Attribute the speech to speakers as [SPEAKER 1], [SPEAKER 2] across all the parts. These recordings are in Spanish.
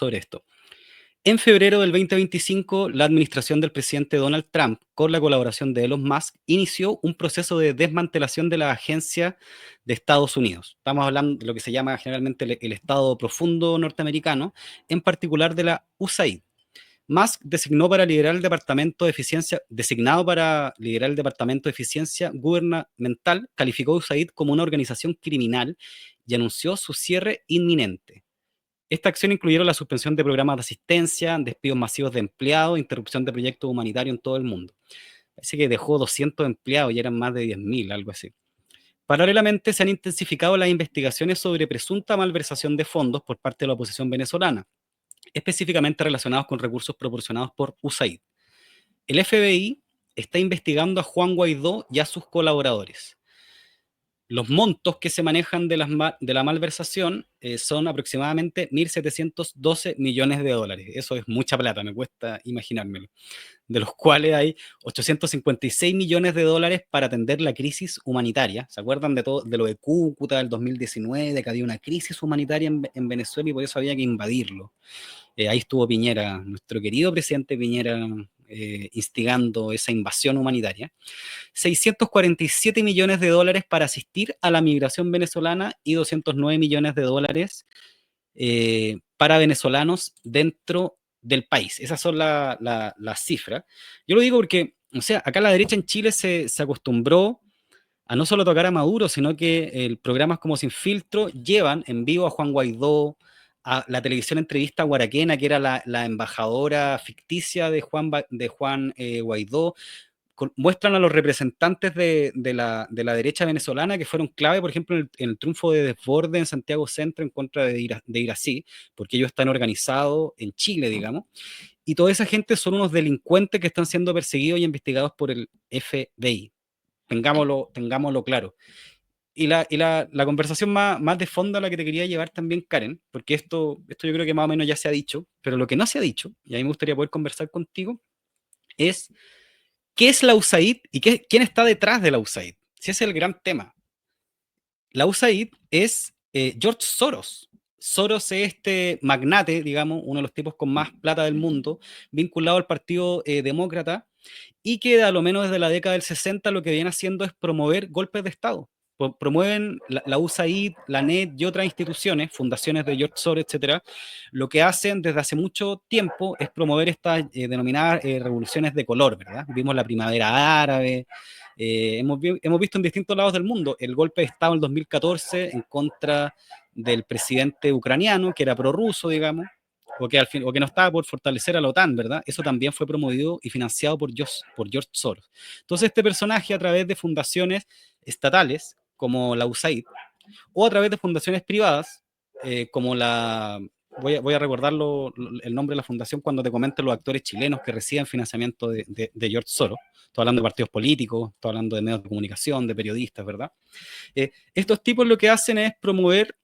[SPEAKER 1] sobre esto. En febrero del 2025, la administración del presidente Donald Trump, con la colaboración de Elon Musk, inició un proceso de desmantelación de la agencia de Estados Unidos. Estamos hablando de lo que se llama generalmente el Estado Profundo norteamericano, en particular de la USAID. Musk designado para liderar el Departamento de Eficiencia Gubernamental, calificó a USAID como una organización criminal y anunció su cierre inminente. Esta acción incluyeron la suspensión de programas de asistencia, despidos masivos de empleados, interrupción de proyectos humanitarios en todo el mundo. Parece que dejó 200 empleados y eran más de 10.000, algo así. Paralelamente, se han intensificado las investigaciones sobre presunta malversación de fondos por parte de la oposición venezolana, específicamente relacionados con recursos proporcionados por USAID. El FBI está investigando a Juan Guaidó y a sus colaboradores. Los montos que se manejan de la malversación son aproximadamente 1.712 millones de dólares. Eso es mucha plata, me cuesta imaginármelo. De los cuales hay 856 millones de dólares para atender la crisis humanitaria. ¿Se acuerdan de lo de Cúcuta del 2019, que había una crisis humanitaria en Venezuela y por eso había que invadirlo? Ahí estuvo Piñera, nuestro querido presidente Piñera, instigando esa invasión humanitaria. 647 millones de dólares para asistir a la migración venezolana y 209 millones de dólares para venezolanos dentro del país. Esas son las cifras. Yo lo digo porque, o sea, acá la derecha en Chile se acostumbró a no solo tocar a Maduro, sino que programas como Sin Filtro llevan en vivo a Juan Guaidó, a la televisión entrevista a Guaraquena, que era la embajadora ficticia de Juan Guaidó, muestran a los representantes de la derecha venezolana que fueron clave, por ejemplo, en el triunfo de Desborde en Santiago Centro en contra de Irací, porque ellos están organizados en Chile, digamos, y toda esa gente son unos delincuentes que están siendo perseguidos y investigados por el FBI. Tengámoslo claro. Y la conversación más de fondo a la que te quería llevar también, Karen, porque esto yo creo que más o menos ya se ha dicho, pero lo que no se ha dicho, y a mí me gustaría poder conversar contigo, es ¿qué es la USAID y quién está detrás de la USAID? Si ese es el gran tema. La USAID es George Soros. Soros es este magnate, digamos, uno de los tipos con más plata del mundo, vinculado al Partido Demócrata, y que a lo menos desde la década del 60 lo que viene haciendo es promover golpes de Estado. Promueven la USAID, la NET y otras instituciones, fundaciones de George Soros, etcétera. Lo que hacen desde hace mucho tiempo es promover estas denominadas revoluciones de color, ¿verdad? Vimos la primavera árabe, hemos visto en distintos lados del mundo el golpe de Estado en el 2014 en contra del presidente ucraniano, que era prorruso, digamos, o que no estaba por fortalecer a la OTAN, ¿verdad? Eso también fue promovido y financiado por George Soros. Entonces este personaje, a través de fundaciones estatales, como la USAID, o a través de fundaciones privadas, como voy a recordar el nombre de la fundación cuando te comenten los actores chilenos que reciben financiamiento de George Soros. Estoy hablando de partidos políticos, estoy hablando de medios de comunicación, de periodistas, ¿verdad? Estos tipos lo que hacen es promover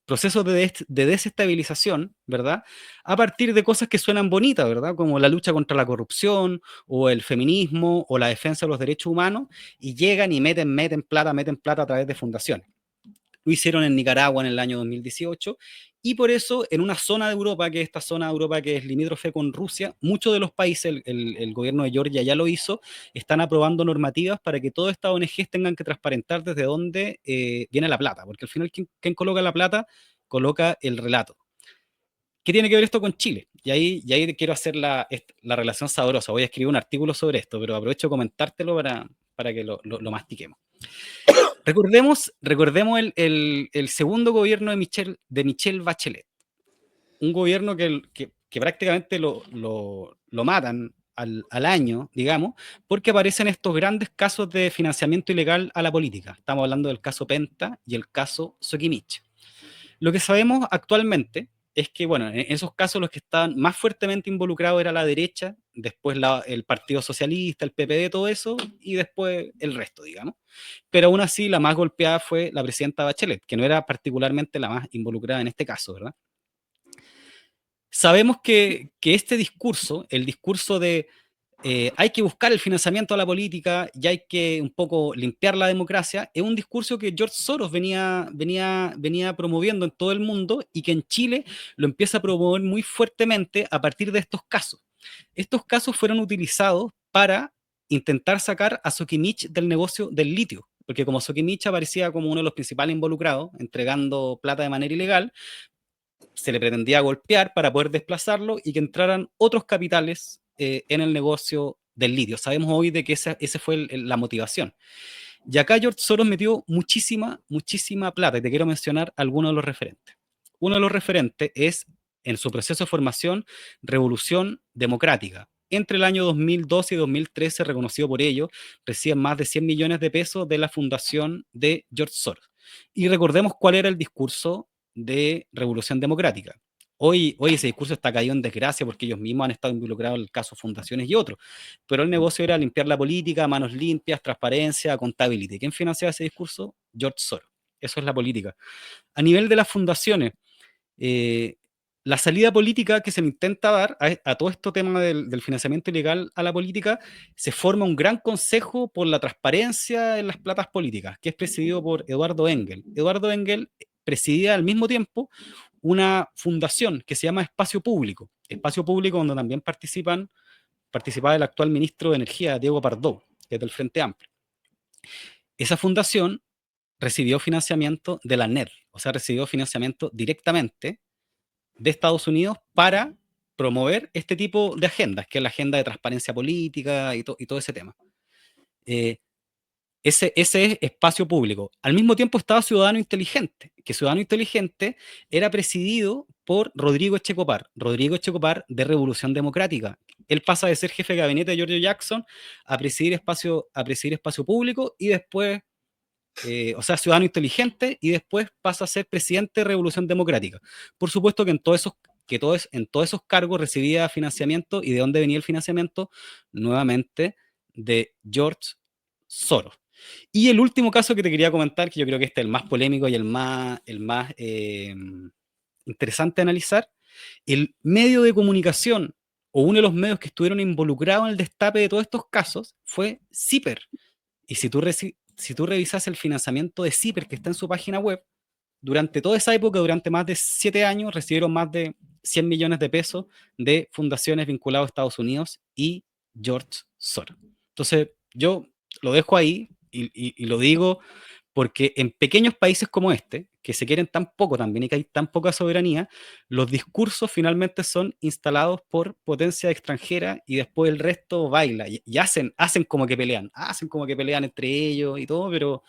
[SPEAKER 1] procesos de desestabilización, ¿verdad? A partir de cosas que suenan bonitas, ¿verdad? Como la lucha contra la corrupción, o el feminismo, o la defensa de los derechos humanos, y llegan y meten plata a través de fundaciones. Lo hicieron en Nicaragua en el año 2018, y por eso en una zona de Europa, que es esta zona de Europa que es limítrofe con Rusia, muchos de los países, el gobierno de Georgia ya lo hizo, están aprobando normativas para que todas estas ONGs tengan que transparentar desde dónde viene la plata, porque al final quien coloca la plata, coloca el relato. ¿Qué tiene que ver esto con Chile? Y ahí quiero hacer la relación sabrosa. Voy a escribir un artículo sobre esto, pero aprovecho de comentártelo para que lo mastiquemos. Recordemos el segundo gobierno de Michelle Bachelet, un gobierno que prácticamente lo matan al año, digamos, porque aparecen estos grandes casos de financiamiento ilegal a la política. Estamos hablando del caso Penta y el caso Soquimich. Lo que sabemos actualmente es que, bueno, en esos casos los que estaban más fuertemente involucrados era la derecha, después el Partido Socialista, el PPD, todo eso, y después el resto, digamos. Pero aún así la más golpeada fue la presidenta Bachelet, que no era particularmente la más involucrada en este caso, ¿verdad? Sabemos que este discurso, el discurso de hay que buscar el financiamiento a la política y hay que un poco limpiar la democracia, es un discurso que George Soros venía promoviendo en todo el mundo y que en Chile lo empieza a promover muy fuertemente a partir de estos casos. Estos casos fueron utilizados para intentar sacar a Sokimich del negocio del litio, porque como Sokimich aparecía como uno de los principales involucrados, entregando plata de manera ilegal, se le pretendía golpear para poder desplazarlo y que entraran otros capitales en el negocio del litio. Sabemos hoy de que esa fue la motivación. Y acá George Soros metió muchísima plata, y te quiero mencionar algunos de los referentes. Uno de los referentes es, en su proceso de formación, Revolución Democrática. Entre el año 2012 y 2013, reconocido por ello, reciben más de 100 millones de pesos de la fundación de George Soros. Y recordemos cuál era el discurso de Revolución Democrática. Hoy ese discurso está caído en desgracia porque ellos mismos han estado involucrados en el caso Fundaciones y otros, pero el negocio era limpiar la política, manos limpias, transparencia, contabilidad. ¿Quién financiaba ese discurso? George Soros. Eso es la política. A nivel de las fundaciones, eh, la salida política que se le intenta dar a todo este tema del financiamiento ilegal a la política, se forma un gran consejo por la transparencia en las platas políticas, que es presidido por Eduardo Engel. Eduardo Engel presidía al mismo tiempo una fundación que se llama Espacio Público donde también participaba el actual ministro de Energía, Diego Pardo, que es del Frente Amplio. Esa fundación recibió financiamiento de la NER, o sea, recibió financiamiento directamente de Estados Unidos para promover este tipo de agendas, que es la agenda de transparencia política y todo ese tema. Ese es Espacio Público. Al mismo tiempo estaba Ciudadano Inteligente, que Ciudadano Inteligente era presidido por Rodrigo Echecopar de Revolución Democrática. Él pasa de ser jefe de gabinete de Giorgio Jackson a presidir Espacio Público y después, o sea, Ciudadano Inteligente, y después pasa a ser presidente de Revolución Democrática. Por supuesto que en todos esos cargos recibía financiamiento. ¿Y de dónde venía el financiamiento? Nuevamente de George Soros. Y el último caso que te quería comentar, que yo creo que este es el más polémico y el más interesante de analizar, el medio de comunicación o uno de los medios que estuvieron involucrados en el destape de todos estos casos fue CIPER. Y si tú revisas el financiamiento de CIPER que está en su página web, durante toda esa época, durante más de 7 años, recibieron más de 100 millones de pesos de fundaciones vinculadas a Estados Unidos y George Soros. Entonces, yo lo dejo ahí y lo digo porque en pequeños países como este, que se quieren tan poco también y que hay tan poca soberanía, los discursos finalmente son instalados por potencia extranjera y después el resto baila y hacen como que pelean entre ellos y todo, pero